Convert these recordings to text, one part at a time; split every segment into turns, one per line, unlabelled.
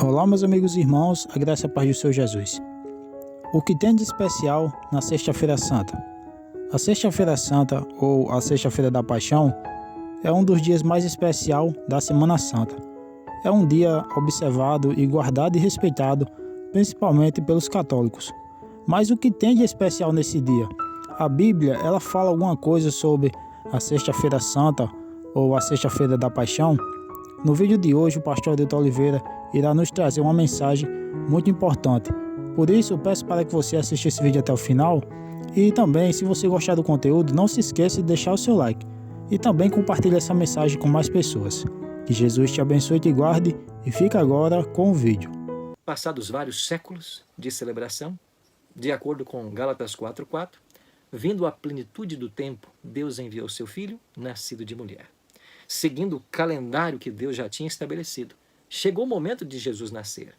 Olá, meus amigos e irmãos, a graça e a paz do Senhor Jesus. O que tem de especial na Sexta-feira Santa? A Sexta-feira Santa, ou a Sexta-feira da Paixão, é um dos dias mais especiais da Semana Santa. É um dia observado e guardado e respeitado, principalmente pelos católicos. Mas o que tem de especial nesse dia? A Bíblia, ela fala alguma coisa sobre a Sexta-feira Santa, ou a Sexta-feira da Paixão? No vídeo de hoje, o pastor Adelton Oliveira irá nos trazer uma mensagem muito importante. Por isso, eu peço para que você assista esse vídeo até o final. E também, se você gostar do conteúdo, não se esqueça de deixar o seu like. E também compartilhe essa mensagem com mais pessoas. Que Jesus te abençoe e te guarde. E fica agora com o vídeo.
Passados vários séculos de celebração, de acordo com Gálatas 4:4, vindo à plenitude do tempo, Deus enviou seu Filho, nascido de mulher. Seguindo o calendário que Deus já tinha estabelecido, chegou o momento de Jesus nascer.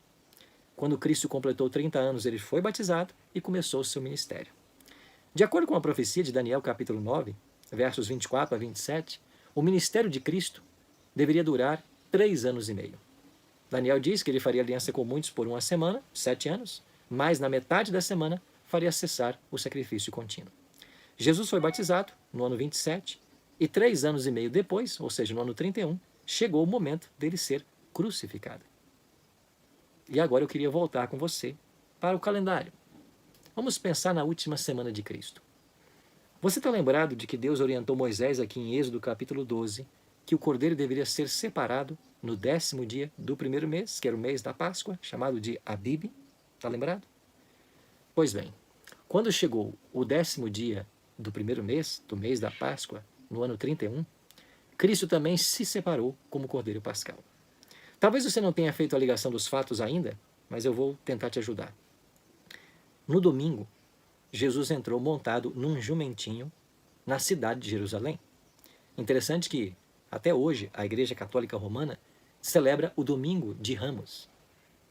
Quando Cristo completou 30 anos, ele foi batizado e começou o seu ministério. De acordo com a profecia de Daniel capítulo 9, versos 24 a 27, o ministério de Cristo deveria durar 3 anos e meio. Daniel diz que ele faria aliança com muitos por 1 semana, 7 anos, mas na metade da semana faria cessar o sacrifício contínuo. Jesus foi batizado no ano 27 e 3 anos e meio depois, ou seja, no ano 31, chegou o momento dele ser crucificado. E agora eu queria voltar com você para o calendário. Vamos pensar na última semana de Cristo. Você está lembrado de que Deus orientou Moisés aqui em Êxodo capítulo 12, que o cordeiro deveria ser separado no 10º dia do primeiro mês, que era o mês da Páscoa, chamado de Abib? Está lembrado? Pois bem, quando chegou o 10º dia do primeiro mês, do mês da Páscoa, no ano 31, Cristo também se separou como cordeiro pascal. Talvez você não tenha feito a ligação dos fatos ainda, mas eu vou tentar te ajudar. No domingo, Jesus entrou montado num jumentinho na cidade de Jerusalém. Interessante que, até hoje, a Igreja Católica Romana celebra o Domingo de Ramos.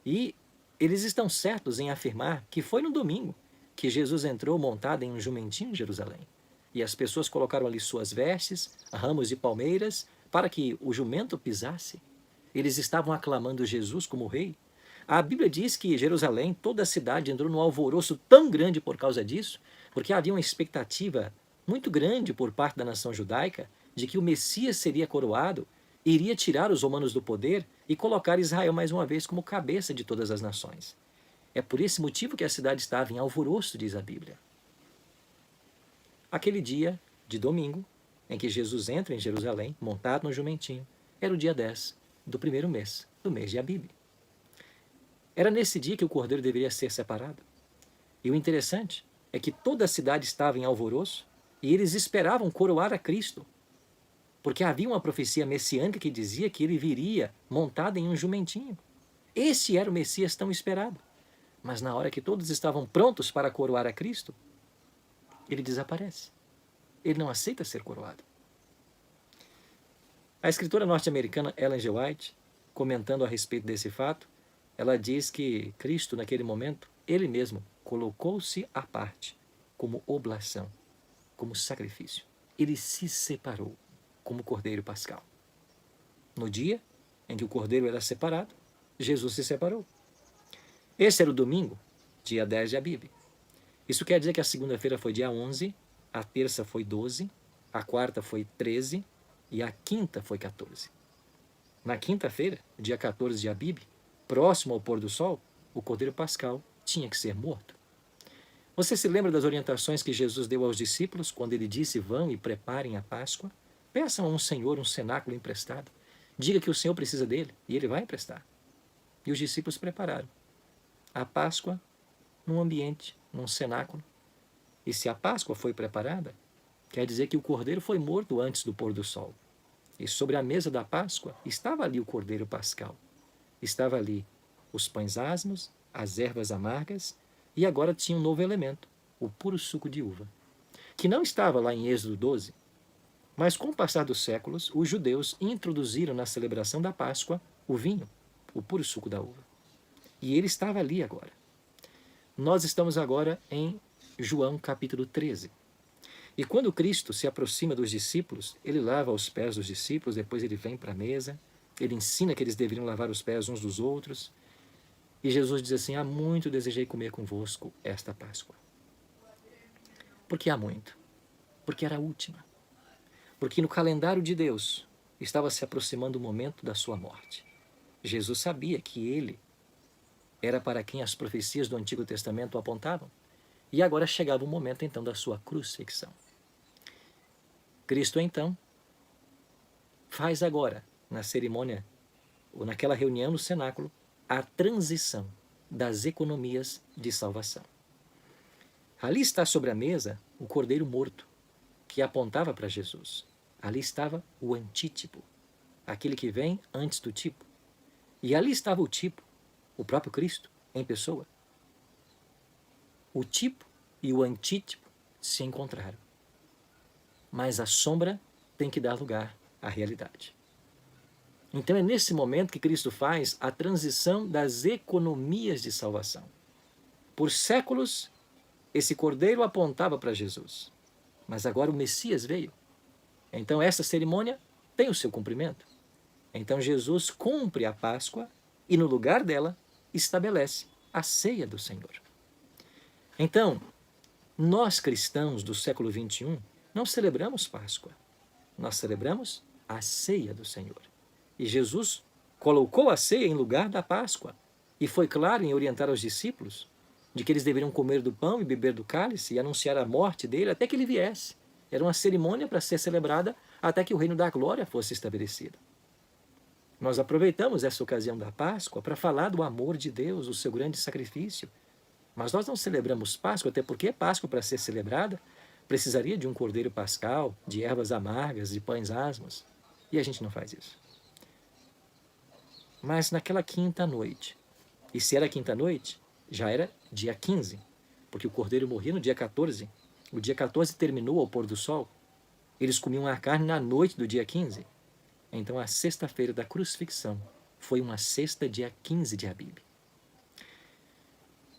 E eles estão certos em afirmar que foi no domingo que Jesus entrou montado em um jumentinho em Jerusalém. E as pessoas colocaram ali suas vestes, ramos de palmeiras, para que o jumento pisasse. Eles estavam aclamando Jesus como rei. A Bíblia diz que Jerusalém, toda a cidade, entrou num alvoroço tão grande por causa disso, porque havia uma expectativa muito grande por parte da nação judaica de que o Messias seria coroado, iria tirar os romanos do poder e colocar Israel mais uma vez como cabeça de todas as nações. É por esse motivo que a cidade estava em alvoroço, diz a Bíblia. Aquele dia de domingo, em que Jesus entra em Jerusalém, montado no jumentinho, era o dia 10 do primeiro mês, do mês de Abib. Era nesse dia que o cordeiro deveria ser separado. E o interessante é que toda a cidade estava em alvoroço e eles esperavam coroar a Cristo, porque havia uma profecia messiânica que dizia que ele viria montado em um jumentinho. Esse era o Messias tão esperado. Mas na hora que todos estavam prontos para coroar a Cristo, ele desaparece. Ele não aceita ser coroado. A escritora norte-americana Ellen G. White, comentando a respeito desse fato, ela diz que Cristo, naquele momento, ele mesmo colocou-se à parte como oblação, como sacrifício. Ele se separou como cordeiro pascal. No dia em que o cordeiro era separado, Jesus se separou. Esse era o domingo, dia 10 de Abib. Isso quer dizer que a segunda-feira foi dia 11, a terça foi 12, a quarta foi 13 e a quinta foi 14. Na quinta-feira, dia 14 de Abib, próximo ao pôr do sol, o cordeiro pascal tinha que ser morto. Você se lembra das orientações que Jesus deu aos discípulos quando ele disse: vão e preparem a Páscoa? Peçam a um senhor um cenáculo emprestado. Diga que o Senhor precisa dele e ele vai emprestar. E os discípulos prepararam a Páscoa num ambiente, num cenáculo. E se a Páscoa foi preparada, quer dizer que o cordeiro foi morto antes do pôr do sol. E sobre a mesa da Páscoa estava ali o cordeiro pascal. Estava ali os pães asmos, as ervas amargas, e agora tinha um novo elemento, o puro suco de uva, que não estava lá em Êxodo 12, mas com o passar dos séculos, os judeus introduziram na celebração da Páscoa o vinho, o puro suco da uva. E ele estava ali agora. Nós estamos agora em João capítulo 13. E quando Cristo se aproxima dos discípulos, ele lava os pés dos discípulos, depois ele vem para a mesa, ele ensina que eles deveriam lavar os pés uns dos outros, E Jesus diz assim: há muito desejei comer convosco esta Páscoa. Por que há muito? Porque era a última. Porque no calendário de Deus estava se aproximando o momento da sua morte. Jesus sabia que ele era para quem as profecias do Antigo Testamento apontavam. E agora chegava o momento então da sua crucifixão. Cristo então faz agora, na cerimônia, ou naquela reunião no cenáculo, a transição das economias de salvação. Ali está sobre a mesa o cordeiro morto, que apontava para Jesus. Ali estava o antítipo, aquele que vem antes do tipo. E ali estava o tipo, o próprio Cristo, em pessoa. O tipo e o antítipo se encontraram. Mas a sombra tem que dar lugar à realidade. Então é nesse momento que Cristo faz a transição das economias de salvação. Por séculos, esse cordeiro apontava para Jesus. Mas agora o Messias veio. Então essa cerimônia tem o seu cumprimento. Então Jesus cumpre a Páscoa e no lugar dela estabelece a ceia do Senhor. Então, nós cristãos do século XXI não celebramos Páscoa. Nós celebramos a ceia do Senhor. E Jesus colocou a ceia em lugar da Páscoa e foi claro em orientar os discípulos de que eles deveriam comer do pão e beber do cálice e anunciar a morte dele até que ele viesse. Era uma cerimônia para ser celebrada até que o reino da glória fosse estabelecido. Nós aproveitamos essa ocasião da Páscoa para falar do amor de Deus, o seu grande sacrifício. Mas nós não celebramos Páscoa, até porque Páscoa, para ser celebrada, precisaria de um cordeiro pascal, de ervas amargas, de pães asmos. E a gente não faz isso. Mas naquela quinta noite, e se era quinta noite, já era dia 15, porque o cordeiro morria no dia 14. O dia 14 terminou ao pôr do sol. Eles comiam a carne na noite do dia 15. Então a sexta-feira da crucifixão foi uma sexta dia 15 de Abib.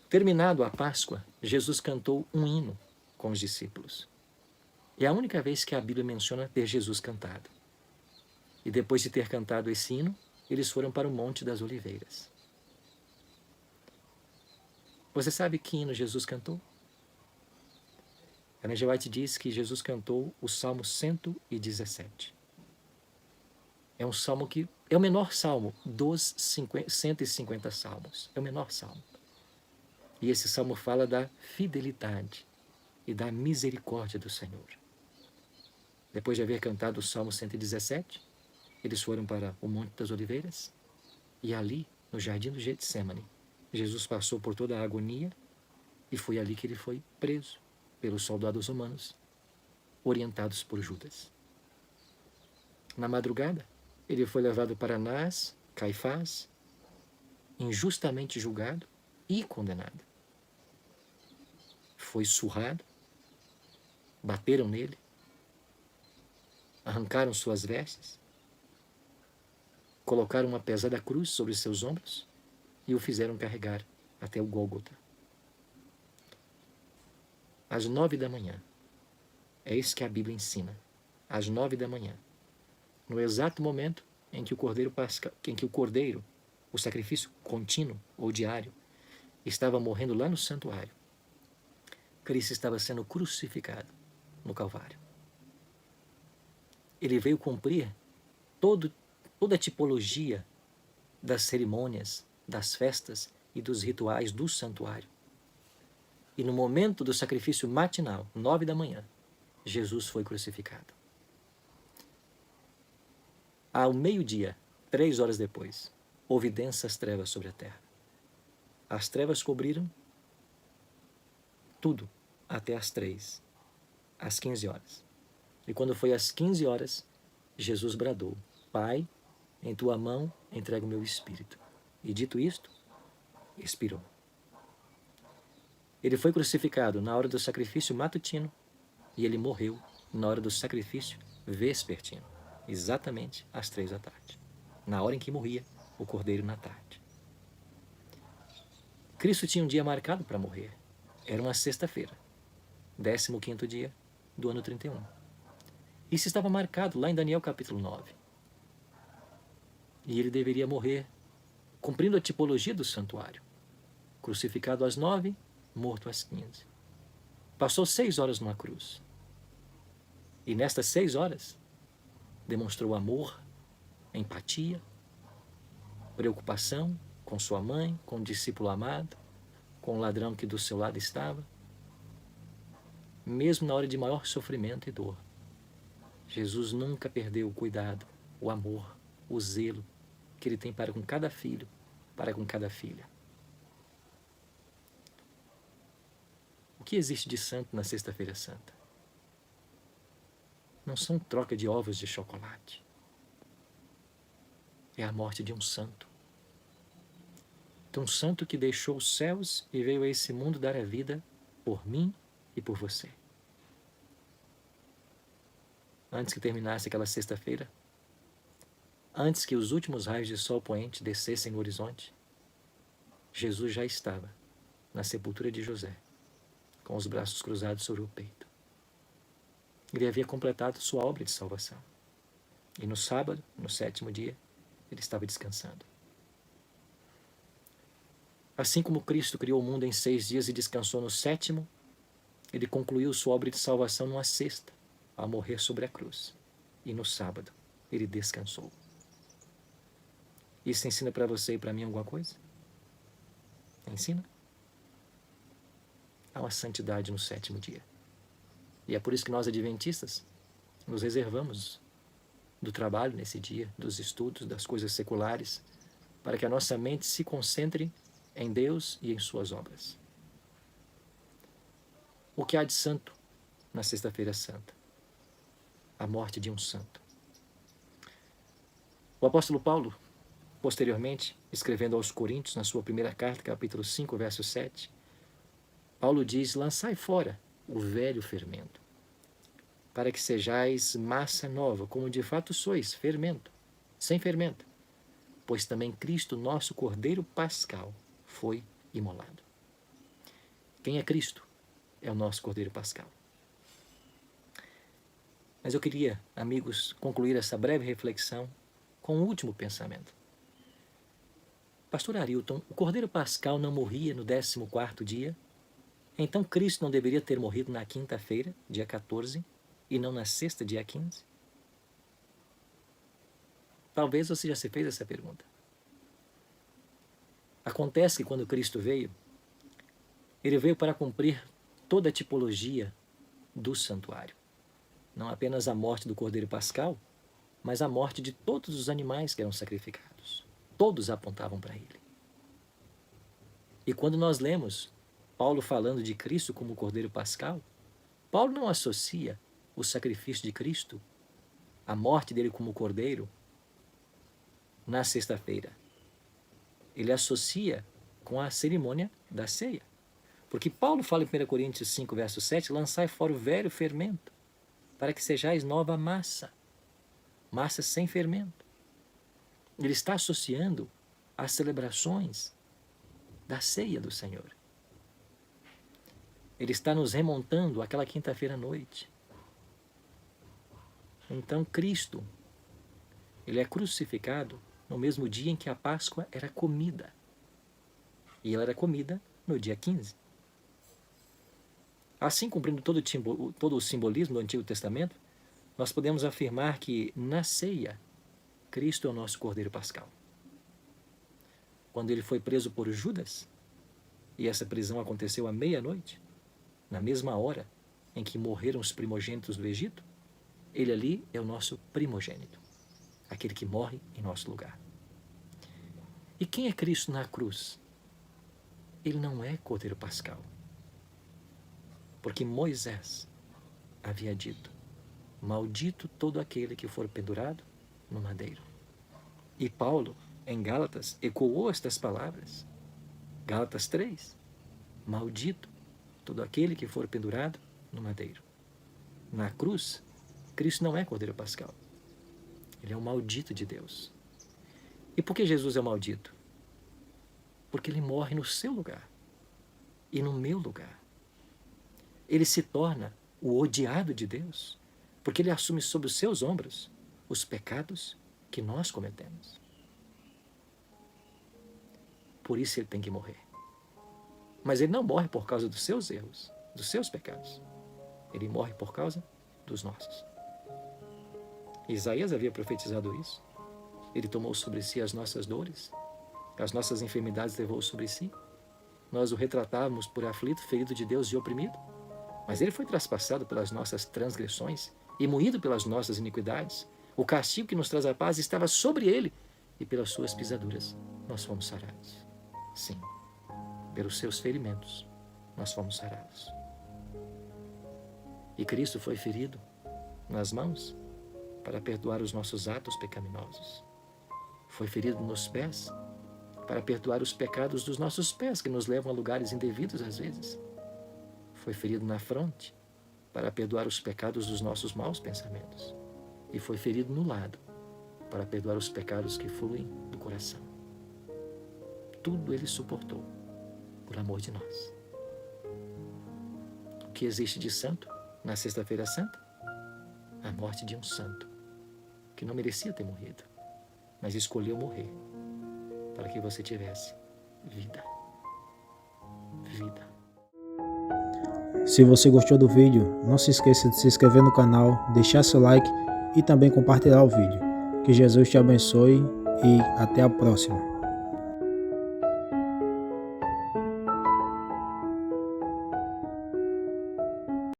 Terminado a Páscoa, Jesus cantou um hino com os discípulos. É a única vez que a Bíblia menciona ter Jesus cantado. E depois de ter cantado esse hino, eles foram para o Monte das Oliveiras. Você sabe que hino Jesus cantou? Ellen G. White diz que Jesus cantou o Salmo 117. É um salmo que é o menor salmo dos 150 salmos. É o menor salmo. E esse salmo fala da fidelidade e da misericórdia do Senhor. Depois de haver cantado o Salmo 117, eles foram para o Monte das Oliveiras e ali, no jardim do Getsemane, Jesus passou por toda a agonia e foi ali que ele foi preso pelos soldados romanos, orientados por Judas. Na madrugada, ele foi levado para Anás, Caifás, injustamente julgado e condenado. Foi surrado, bateram nele, arrancaram suas vestes, colocaram uma pesada cruz sobre seus ombros e o fizeram carregar até o Gólgota. Às 9 da manhã, é isso que a Bíblia ensina, às 9 da manhã, no exato momento em que o cordeiro, o sacrifício contínuo ou diário, estava morrendo lá no santuário, Cristo estava sendo crucificado no Calvário. Ele veio cumprir toda a tipologia das cerimônias, das festas e dos rituais do santuário. E no momento do sacrifício matinal, 9 da manhã, Jesus foi crucificado. Ao meio-dia, 3 horas depois, houve densas trevas sobre a terra. As trevas cobriram tudo até às 3, às 15 horas. E quando foi às 15 horas, Jesus bradou: Pai, em tua mão entrego o meu espírito. E dito isto, expirou. Ele foi crucificado na hora do sacrifício matutino e ele morreu na hora do sacrifício vespertino, exatamente às 3 da tarde, na hora em que morria o cordeiro na tarde. Cristo tinha um dia marcado para morrer. Era uma sexta-feira, 15º dia do ano 31. Isso estava marcado lá em Daniel capítulo 9. E ele deveria morrer cumprindo a tipologia do santuário, crucificado às 9, morto às 15. Passou 6 horas numa cruz. E nestas 6 horas, demonstrou amor, empatia, preocupação com sua mãe, com o discípulo amado, com o ladrão que do seu lado estava. Mesmo na hora de maior sofrimento e dor, Jesus nunca perdeu o cuidado, o amor, o zelo que Ele tem para com cada filho, para com cada filha. O que existe de santo na Sexta-feira Santa? Não são troca de ovos de chocolate. É a morte de um santo. De um santo que deixou os céus e veio a esse mundo dar a vida por mim e por você. Antes que terminasse aquela sexta-feira, antes que os últimos raios de sol poente descessem no horizonte, Jesus já estava na sepultura de José, com os braços cruzados sobre o peito. Ele havia completado sua obra de salvação. E no sábado, no 7º dia, ele estava descansando. Assim como Cristo criou o mundo em 6 dias e descansou no 7º, ele concluiu sua obra de salvação numa sexta, ao morrer sobre a cruz. E no sábado, ele descansou. Isso ensina para você e para mim alguma coisa? Ensina? Há uma santidade no 7º dia. E é por isso que nós, adventistas, nos reservamos do trabalho nesse dia, dos estudos, das coisas seculares, para que a nossa mente se concentre em Deus e em suas obras. O que há de santo na Sexta-feira Santa? A morte de um santo. O apóstolo Paulo, posteriormente, escrevendo aos Coríntios, na sua primeira carta, capítulo 5, verso 7, Paulo diz: lançai fora o velho fermento, para que sejais massa nova, como de fato sois, fermento, sem fermento, pois também Cristo, nosso Cordeiro Pascal, foi imolado. Quem é Cristo? É o nosso Cordeiro Pascal. Mas eu queria, amigos, concluir essa breve reflexão com um último pensamento. Pastor Arilton, o Cordeiro Pascal não morria no 14º dia? Então Cristo não deveria ter morrido na quinta-feira, dia 14, e não na sexta, dia 15? Talvez você já se fez essa pergunta. Acontece que quando Cristo veio, Ele veio para cumprir toda a tipologia do santuário. Não apenas a morte do Cordeiro Pascal, mas a morte de todos os animais que eram sacrificados. Todos apontavam para Ele. E quando nós lemos Paulo falando de Cristo como o Cordeiro Pascal, Paulo não associa o sacrifício de Cristo, a morte dele como Cordeiro, na sexta-feira. Ele associa com a cerimônia da ceia. Porque Paulo fala em 1 Coríntios 5, verso 7, lançai fora o velho fermento, para que sejais nova massa, massa sem fermento. Ele está associando as celebrações da ceia do Senhor. Ele está nos remontando àquela quinta-feira à noite. Então Cristo, Ele é crucificado no mesmo dia em que a Páscoa era comida. E ela era comida no dia 15. Assim, cumprindo todo o simbolismo do Antigo Testamento, nós podemos afirmar que na ceia, Cristo é o nosso Cordeiro Pascal. Quando ele foi preso por Judas, e essa prisão aconteceu à meia-noite, na mesma hora em que morreram os primogênitos do Egito, ele ali é o nosso primogênito, aquele que morre em nosso lugar. E quem é Cristo na cruz? Ele não é Cordeiro Pascal. Porque Moisés havia dito: maldito todo aquele que for pendurado no madeiro. E Paulo, em Gálatas, ecoou estas palavras. Gálatas 3, maldito todo aquele que for pendurado no madeiro. Na cruz, Cristo não é Cordeiro Pascal. Ele é o maldito de Deus. E por que Jesus é o maldito? Porque ele morre no seu lugar e no meu lugar. Ele se torna o odiado de Deus, porque ele assume sobre os seus ombros os pecados que nós cometemos. Por isso ele tem que morrer. Mas ele não morre por causa dos seus erros, dos seus pecados. Ele morre por causa dos nossos. Isaías havia profetizado isso. Ele tomou sobre si as nossas dores, as nossas enfermidades levou sobre si. Nós o retratávamos por aflito, ferido de Deus e oprimido. Mas ele foi traspassado pelas nossas transgressões e moído pelas nossas iniquidades. O castigo que nos traz a paz estava sobre ele, e pelas suas pisaduras nós fomos sarados. Sim, pelos seus ferimentos nós fomos sarados. E Cristo foi ferido nas mãos para perdoar os nossos atos pecaminosos. Foi ferido nos pés para perdoar os pecados dos nossos pés, que nos levam a lugares indevidos às vezes. Foi ferido na fronte para perdoar os pecados dos nossos maus pensamentos. E foi ferido no lado para perdoar os pecados que fluem do coração. Tudo ele suportou por amor de nós. O que existe de santo na Sexta-feira Santa? A morte de um santo que não merecia ter morrido, mas escolheu morrer para que você tivesse vida. Vida.
Se você gostou do vídeo, não se esqueça de se inscrever no canal, deixar seu like e também compartilhar o vídeo. Que Jesus te abençoe e até a próxima.